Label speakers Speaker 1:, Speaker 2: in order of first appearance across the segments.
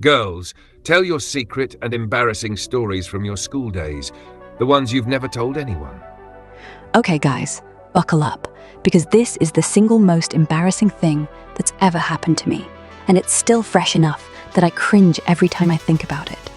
Speaker 1: Girls, tell your secret and embarrassing stories from your school days, the ones you've never told anyone.
Speaker 2: Okay, guys, buckle up, because this is the single most embarrassing thing that's ever happened to me, and it's still fresh enough that I cringe every time I think about it.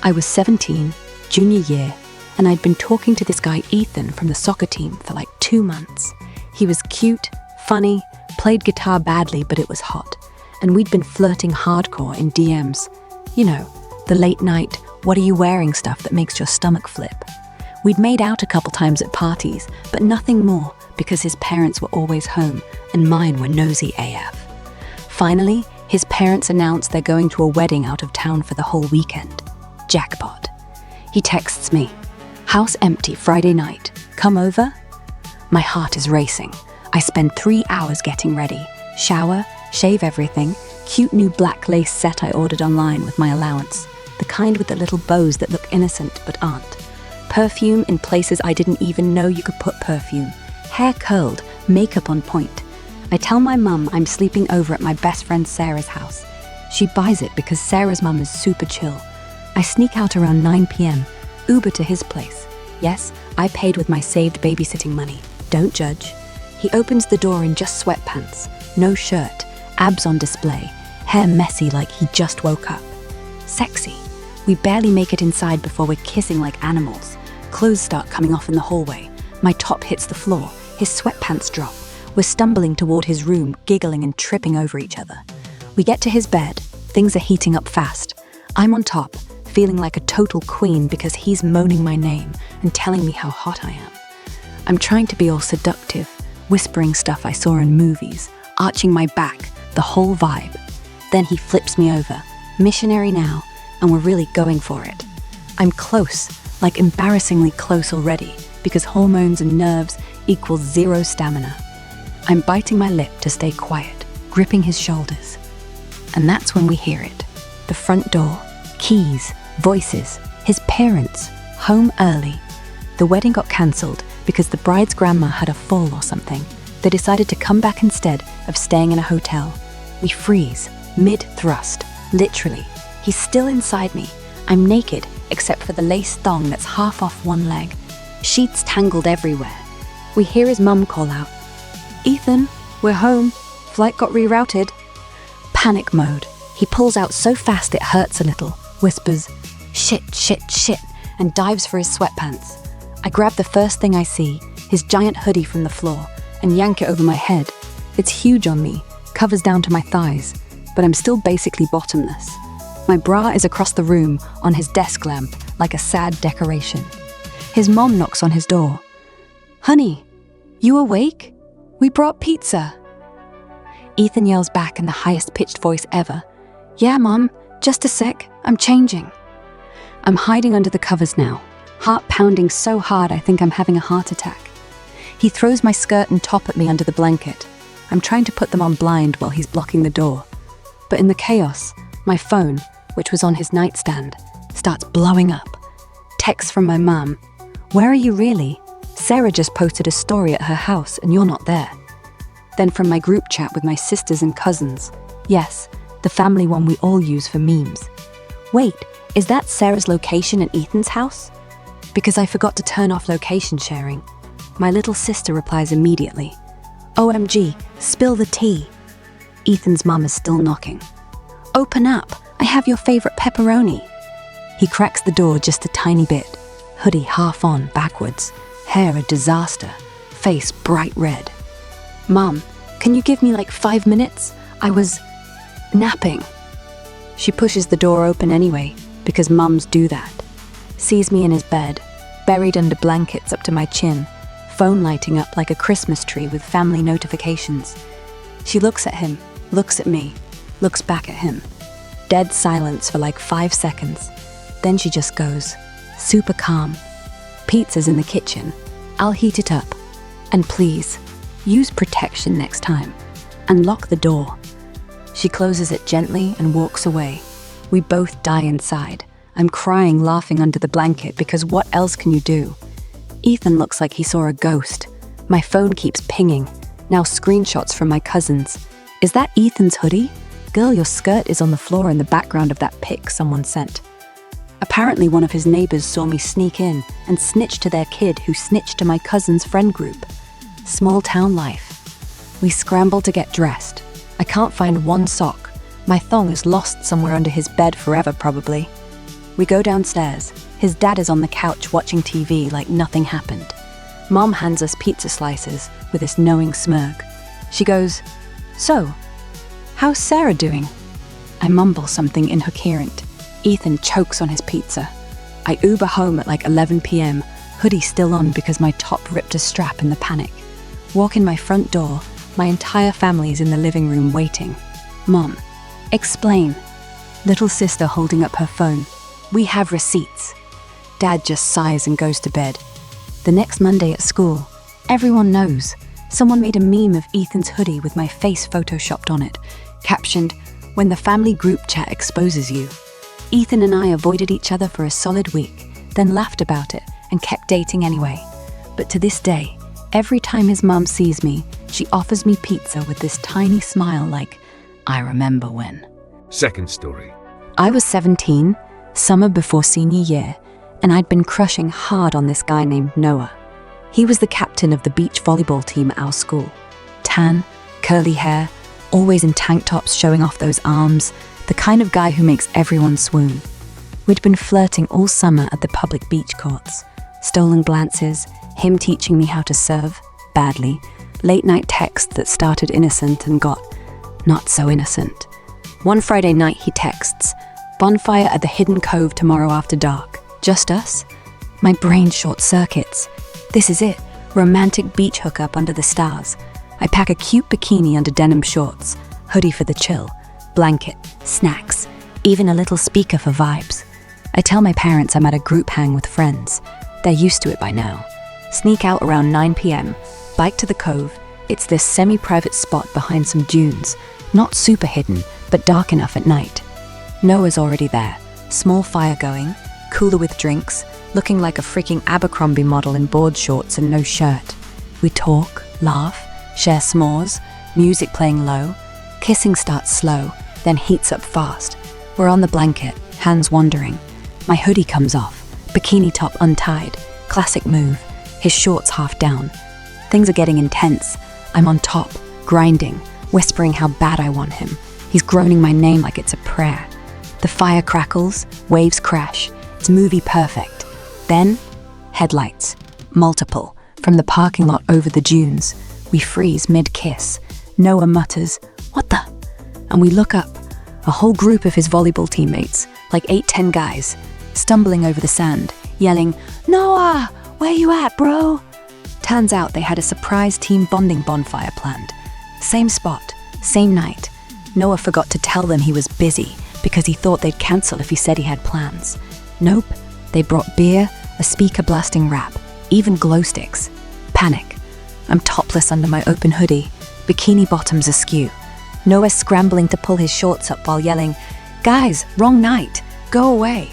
Speaker 2: I was 17, junior year, and I'd been talking to this guy Ethan from the soccer team for like 2 months. He was cute, funny, played guitar badly, but it was hot, and we'd been flirting hardcore in DMs. You know, the late night, what are you wearing stuff that makes your stomach flip. We'd made out a couple times at parties, but nothing more because his parents were always home and mine were nosy AF. Finally, his parents announced they're going to a wedding out of town for the whole weekend. Jackpot. He texts me, "House empty Friday night. Come over?" My heart is racing. I spend 3 hours getting ready. Shower, shave everything, cute new black lace set I ordered online with my allowance. The kind with the little bows that look innocent but aren't. Perfume in places I didn't even know you could put perfume. Hair curled, makeup on point. I tell my mum I'm sleeping over at my best friend Sarah's house. She buys it because Sarah's mum is super chill. I sneak out around 9 p.m, Uber to his place. Yes, I paid with my saved babysitting money. Don't judge. He opens the door in just sweatpants, no shirt, abs on display, hair messy like he just woke up. Sexy. We barely make it inside before we're kissing like animals. Clothes start coming off in the hallway. My top hits the floor. His sweatpants drop. We're stumbling toward his room, giggling and tripping over each other. We get to his bed. Things are heating up fast. I'm on top, feeling like a total queen because he's moaning my name and telling me how hot I am. I'm trying to be all seductive, whispering stuff I saw in movies, arching my back, the whole vibe. Then he flips me over, missionary now, and we're really going for it. I'm close, like embarrassingly close already, because hormones and nerves equal 0 stamina. I'm biting my lip to stay quiet, gripping his shoulders. And that's when we hear it. The front door, keys, voices, his parents, home early. The wedding got cancelled because the bride's grandma had a fall or something. They decided to come back instead of staying in a hotel. We freeze, mid-thrust, literally. He's still inside me. I'm naked, except for the lace thong that's half off one leg. Sheets tangled everywhere. We hear his mum call out, "Ethan, we're home. Flight got rerouted." Panic mode. He pulls out so fast it hurts a little, whispers, "Shit, shit, shit," and dives for his sweatpants. I grab the first thing I see, his giant hoodie from the floor, and yank it over my head. It's huge on me, covers down to my thighs, but I'm still basically bottomless. My bra is across the room on his desk lamp like a sad decoration. His mom knocks on his door. "Honey, you awake? We brought pizza." Ethan yells back in the highest pitched voice ever, "Yeah, Mom, just a sec, I'm changing." I'm hiding under the covers now, heart pounding so hard I think I'm having a heart attack. He throws my skirt and top at me under the blanket. I'm trying to put them on blind while he's blocking the door. But in the chaos, my phone, which was on his nightstand, starts blowing up. Text from my mum, "Where are you really? Sarah just posted a story at her house and you're not there." Then from my group chat with my sisters and cousins, yes, the family one we all use for memes. "Wait, is that Sarah's location at Ethan's house?" Because I forgot to turn off location sharing. My little sister replies immediately, "OMG, spill the tea." Ethan's mum is still knocking. "Open up, I have your favorite pepperoni." He cracks the door just a tiny bit, hoodie half on backwards, hair a disaster, face bright red. "Mum, can you give me like 5 minutes? I was napping." She pushes the door open anyway, because mums do that. Sees me in his bed, buried under blankets up to my chin, phone lighting up like a Christmas tree with family notifications. She looks at him, looks at me, looks back at him. Dead silence for like 5 seconds. Then she just goes, super calm. "Pizza's in the kitchen. I'll heat it up. And please, use protection next time. And lock the door." She closes it gently and walks away. We both die inside. I'm crying, laughing under the blanket because what else can you do? Ethan looks like he saw a ghost. My phone keeps pinging. Now screenshots from my cousins. Is that Ethan's hoodie? Girl, your skirt is on the floor in the background of that pic someone sent. Apparently one of his neighbors saw me sneak in and snitch to their kid who snitched to my cousin's friend group. Small town life. We scramble to get dressed. I can't find one sock. My thong is lost somewhere under his bed forever, probably. We go downstairs. His dad is on the couch watching TV like nothing happened. Mom hands us pizza slices with this knowing smirk. She goes, "So, how's Sarah doing?" I mumble something incoherent. Ethan chokes on his pizza. I Uber home at like 11 p.m., hoodie still on because my top ripped a strap in the panic. Walk in my front door. My entire family is in the living room waiting. Mom, explain. Little sister holding up her phone. We have receipts. Dad just sighs and goes to bed. The next Monday at school, everyone knows. Someone made a meme of Ethan's hoodie with my face photoshopped on it, captioned, "When the family group chat exposes you." Ethan and I avoided each other for a solid week, then laughed about it and kept dating anyway. But to this day, every time his mom sees me, she offers me pizza with this tiny smile like, "I remember when."
Speaker 1: Second story.
Speaker 2: I was 17, summer before senior year, and I'd been crushing hard on this guy named Noah. He was the captain of the beach volleyball team at our school. Tan, curly hair, always in tank tops showing off those arms, the kind of guy who makes everyone swoon. We'd been flirting all summer at the public beach courts. Stolen glances, him teaching me how to serve, badly, late night texts that started innocent and got not so innocent. One Friday night he texts, "Bonfire at the hidden cove tomorrow after dark. Just us?" My brain short circuits. This is it, romantic beach hookup under the stars. I pack a cute bikini under denim shorts, hoodie for the chill, blanket, snacks, even a little speaker for vibes. I tell my parents I'm at a group hang with friends. They're used to it by now. Sneak out around 9 p.m, bike to the cove. It's this semi-private spot behind some dunes, not super hidden, but dark enough at night. Noah's already there, small fire going, cooler with drinks, looking like a freaking Abercrombie model in board shorts and no shirt. We talk, laugh, share s'mores, music playing low. Kissing starts slow, then heats up fast. We're on the blanket, hands wandering. My hoodie comes off, bikini top untied, classic move, his shorts half down. Things are getting intense. I'm on top, grinding, whispering how bad I want him. He's groaning my name like it's a prayer. The fire crackles, waves crash. It's movie perfect. Then, headlights, multiple, from the parking lot over the dunes. We freeze mid-kiss. Noah mutters, "What the?" And we look up. A whole group of his volleyball teammates, like 8-10 guys, stumbling over the sand, yelling, "Noah, where you at, bro?" Turns out they had a surprise team bonding bonfire planned. Same spot, same night. Noah forgot to tell them he was busy because he thought they'd cancel if he said he had plans. Nope, they brought beer, a speaker blasting rap, even glow sticks. Panic. I'm topless under my open hoodie, bikini bottoms askew. Noah's scrambling to pull his shorts up while yelling, "Guys, wrong night, go away."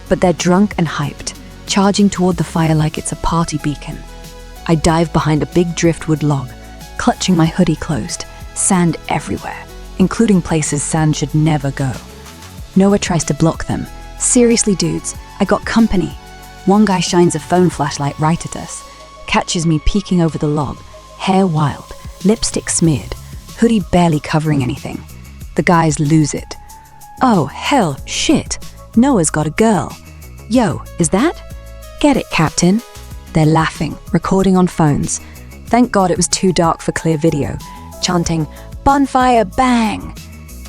Speaker 2: But they're drunk and hyped, charging toward the fire like it's a party beacon. I dive behind a big driftwood log, clutching my hoodie closed, sand everywhere, including places sand should never go. Noah tries to block them. "Seriously, dudes, I got company." One guy shines a phone flashlight right at us, catches me peeking over the log, hair wild, lipstick smeared, hoodie barely covering anything. The guys lose it. "Oh, hell, shit, Noah's got a girl. Yo, is that? Get it, Captain." They're laughing, recording on phones. Thank God it was too dark for clear video, chanting, "Bonfire, bang!"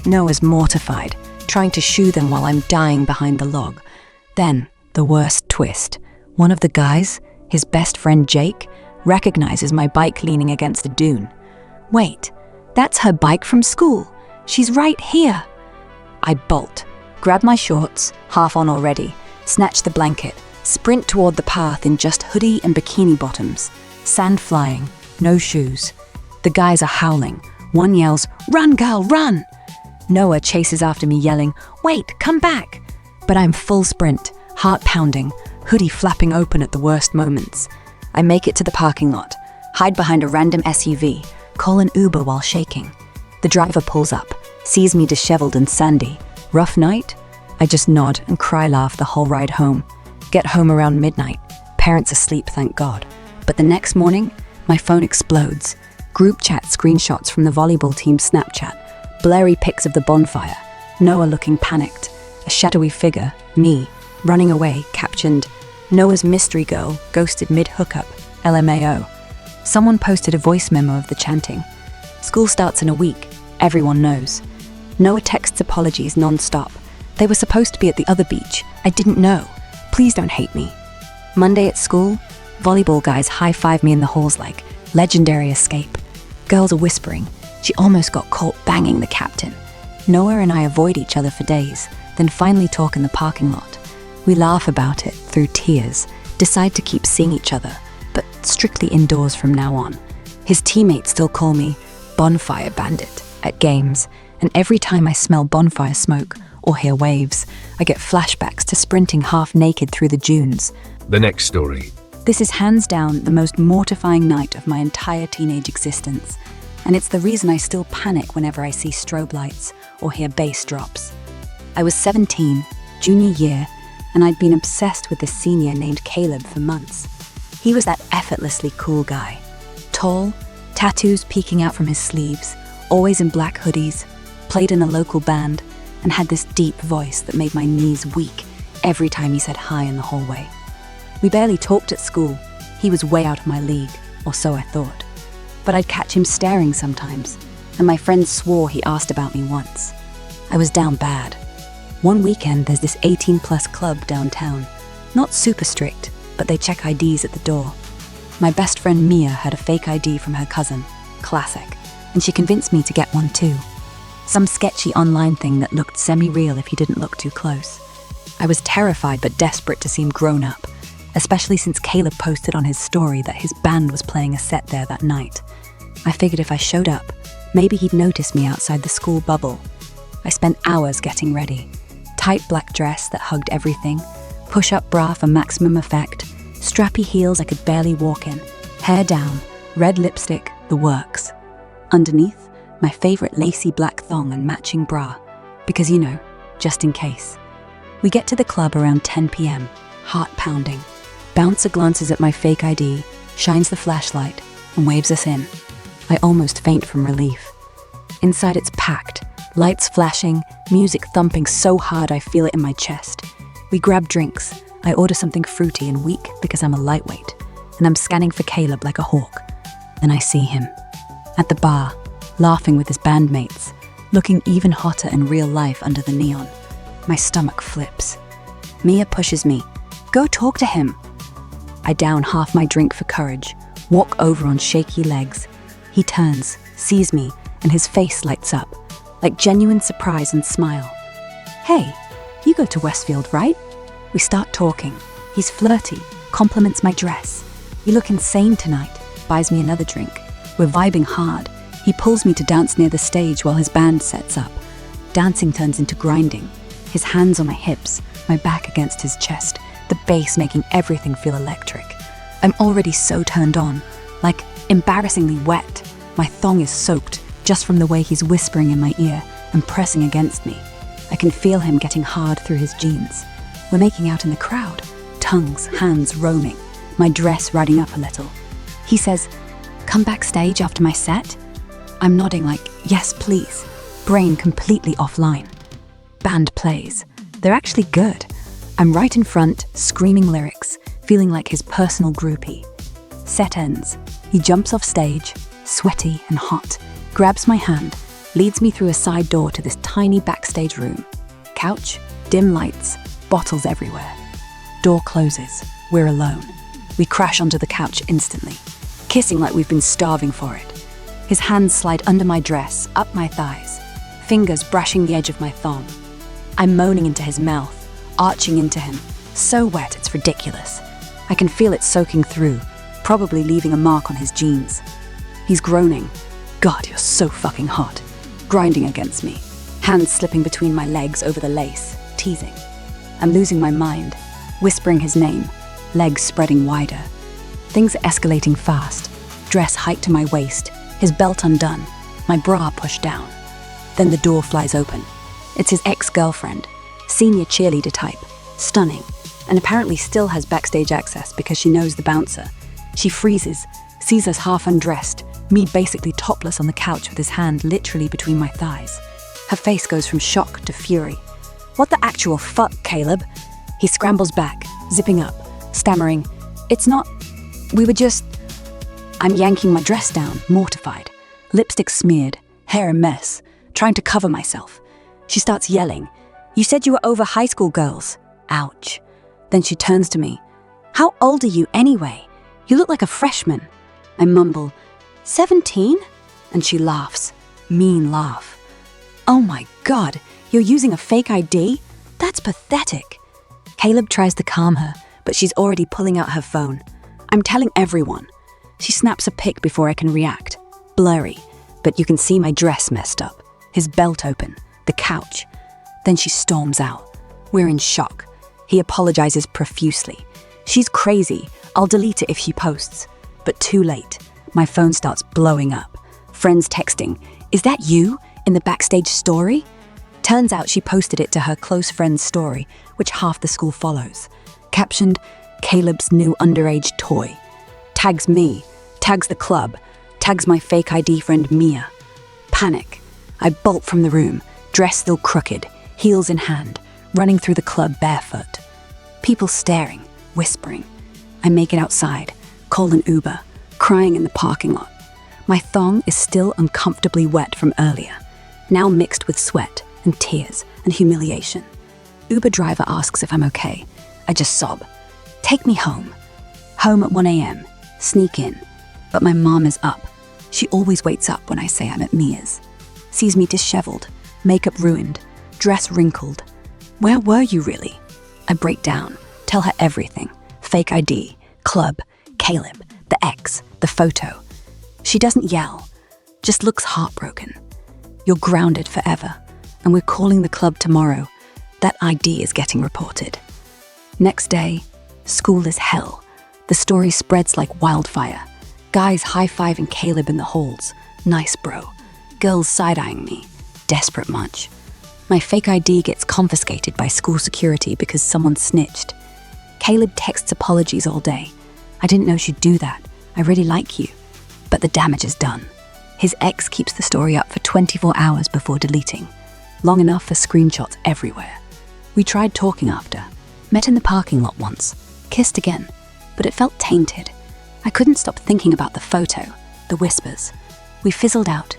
Speaker 2: Noah's mortified, trying to shoo them while I'm dying behind the log. Then, the worst twist. One of the guys, his best friend Jake, recognizes my bike leaning against a dune. "Wait, that's her bike from school. She's right here." I bolt, grab my shorts, half on already, snatch the blanket, sprint toward the path in just hoodie and bikini bottoms. Sand flying, no shoes. The guys are howling. One yells, "Run, girl, run!" Noah chases after me yelling, "Wait, come back!" But I'm full sprint, heart pounding, hoodie flapping open at the worst moments. I make it to the parking lot, hide behind a random SUV, call an Uber while shaking. The driver pulls up, sees me disheveled and sandy. Rough night? I just nod and cry laugh the whole ride home. Get home around midnight. Parents asleep, thank God. But the next morning, my phone explodes. Group chat screenshots from the volleyball team Snapchat. Blurry pics of the bonfire. Noah looking panicked. A shadowy figure, me, running away, captioned, Noah's mystery girl ghosted mid-hookup, LMAO. Someone posted a voice memo of the chanting. School starts in a week. Everyone knows. Noah texts apologies non-stop. They were supposed to be at the other beach. I didn't know. Please don't hate me. Monday at school, volleyball guys high-five me in the halls like, legendary escape. Girls are whispering. She almost got caught banging the captain. Noah and I avoid each other for days, then finally talk in the parking lot. We laugh about it through tears, decide to keep seeing each other, but strictly indoors from now on. His teammates still call me Bonfire Bandit at games, and every time I smell bonfire smoke or hear waves, I get flashbacks to sprinting half naked through the dunes.
Speaker 1: The next story.
Speaker 2: This is hands down the most mortifying night of my entire teenage existence, and it's the reason I still panic whenever I see strobe lights or hear bass drops. I was 17, junior year, and I'd been obsessed with this senior named Caleb for months. He was that effortlessly cool guy. Tall, tattoos peeking out from his sleeves, always in black hoodies, played in a local band, and had this deep voice that made my knees weak every time he said hi in the hallway. We barely talked at school. He was way out of my league, or so I thought. But I'd catch him staring sometimes, and my friends swore he asked about me once. I was down bad. One weekend, there's this 18-plus club downtown. Not super strict, but they check IDs at the door. My best friend Mia had a fake ID from her cousin, classic, and she convinced me to get one too. Some sketchy online thing that looked semi-real if you didn't look too close. I was terrified but desperate to seem grown up, especially since Caleb posted on his story that his band was playing a set there that night. I figured if I showed up, maybe he'd notice me outside the school bubble. I spent hours getting ready. Tight black dress that hugged everything, push-up bra for maximum effect, strappy heels I could barely walk in, hair down, red lipstick, the works. Underneath, my favorite lacy black thong and matching bra, because just in case. We get to the club around 10 p.m., heart pounding. Bouncer glances at my fake ID, shines the flashlight, and waves us in. I almost faint from relief. Inside it's packed, lights flashing, music thumping so hard I feel it in my chest. We grab drinks. I order something fruity and weak because I'm a lightweight, and I'm scanning for Caleb like a hawk. Then I see him. At the bar, laughing with his bandmates, looking even hotter in real life under the neon. My stomach flips. Mia pushes me. Go talk to him. I down half my drink for courage, walk over on shaky legs. He turns, sees me, and his face lights up, like genuine surprise and smile. Hey, you go to Westfield, right? We start talking. He's flirty, compliments my dress. You look insane tonight, buys me another drink. We're vibing hard. He pulls me to dance near the stage while his band sets up. Dancing turns into grinding. His hands on my hips, my back against his chest, the bass making everything feel electric. I'm already so turned on, like embarrassingly wet. My thong is soaked just from the way he's whispering in my ear and pressing against me. I can feel him getting hard through his jeans. We're making out in the crowd, tongues, hands roaming, my dress riding up a little. He says, "Come backstage after my set?" I'm nodding like, yes, please. Brain completely offline. Band plays. They're actually good. I'm right in front, screaming lyrics, feeling like his personal groupie. Set ends. He jumps off stage, sweaty and hot, grabs my hand, leads me through a side door to this tiny backstage room. Couch, dim lights, bottles everywhere. Door closes. We're alone. We crash onto the couch instantly, kissing like we've been starving for it. His hands slide under my dress, up my thighs, fingers brushing the edge of my thong. I'm moaning into his mouth, arching into him, so wet it's ridiculous. I can feel it soaking through, probably leaving a mark on his jeans. He's groaning. God, you're so fucking hot. Grinding against me, hands slipping between my legs over the lace, teasing. I'm losing my mind, whispering his name, legs spreading wider. Things are escalating fast, dress hiked to my waist, his belt undone, my bra pushed down. Then the door flies open. It's his ex-girlfriend, senior cheerleader type, stunning, and apparently still has backstage access because she knows the bouncer. She freezes, sees us half undressed, me basically topless on the couch with his hand literally between my thighs. Her face goes from shock to fury. "What the actual fuck, Caleb?" He scrambles back, zipping up, stammering, "It's not... we were just..." I'm yanking my dress down, mortified. Lipstick smeared, hair a mess, trying to cover myself. She starts yelling, "You said you were over high school girls." Ouch. Then she turns to me. "How old are you anyway? You look like a freshman." I mumble, 17? And she laughs. Mean laugh. "Oh my God, you're using a fake ID? That's pathetic." Caleb tries to calm her, but she's already pulling out her phone. I'm telling everyone. She snaps a pic before I can react. Blurry, but you can see my dress messed up. His belt open, the couch. Then she storms out. We're in shock. He apologizes profusely. "She's crazy. I'll delete it if she posts." But too late. My phone starts blowing up. Friends texting, "Is that you in the backstage story?" Turns out she posted it to her close friend's story, which half the school follows. Captioned, "Caleb's new underage toy." Tags me, tags the club, tags my fake ID friend Mia. Panic. I bolt from the room, dress still crooked, heels in hand, running through the club barefoot. People staring, whispering. I make it outside, call an Uber, crying in the parking lot. My thong is still uncomfortably wet from earlier, now mixed with sweat and tears and humiliation. Uber driver asks if I'm okay. I just sob. "Take me home." Home at 1 a.m. Sneak in. But my mom is up. She always waits up when I say I'm at Mia's. Sees me disheveled, makeup ruined, dress wrinkled. "Where were you really?" I break down, tell her everything. Fake ID, club, Caleb, the ex, the photo. She doesn't yell, just looks heartbroken. "You're grounded forever, and we're calling the club tomorrow. That ID is getting reported." Next day, school is hell. The story spreads like wildfire. Guys high-fiving Caleb in the halls. "Nice, bro." Girls side-eyeing me. Desperate much. My fake ID gets confiscated by school security because someone snitched. Caleb texts apologies all day. "I didn't know she'd do that. I really like you." But the damage is done. His ex keeps the story up for 24 hours before deleting. Long enough for screenshots everywhere. We tried talking after. Met in the parking lot once. Kissed again. But it felt tainted. I couldn't stop thinking about the photo, the whispers. We fizzled out.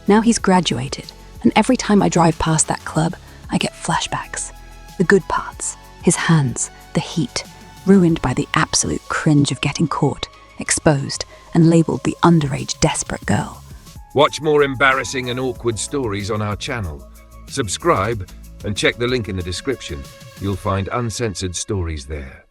Speaker 2: Now he's graduated, and every time I drive past that club, I get flashbacks. The good parts, his hands, the heat, ruined by the absolute cringe of getting caught, exposed, and labeled the underage desperate girl.
Speaker 1: Watch more embarrassing and awkward stories on our channel. Subscribe and check the link in the description. You'll find uncensored stories there.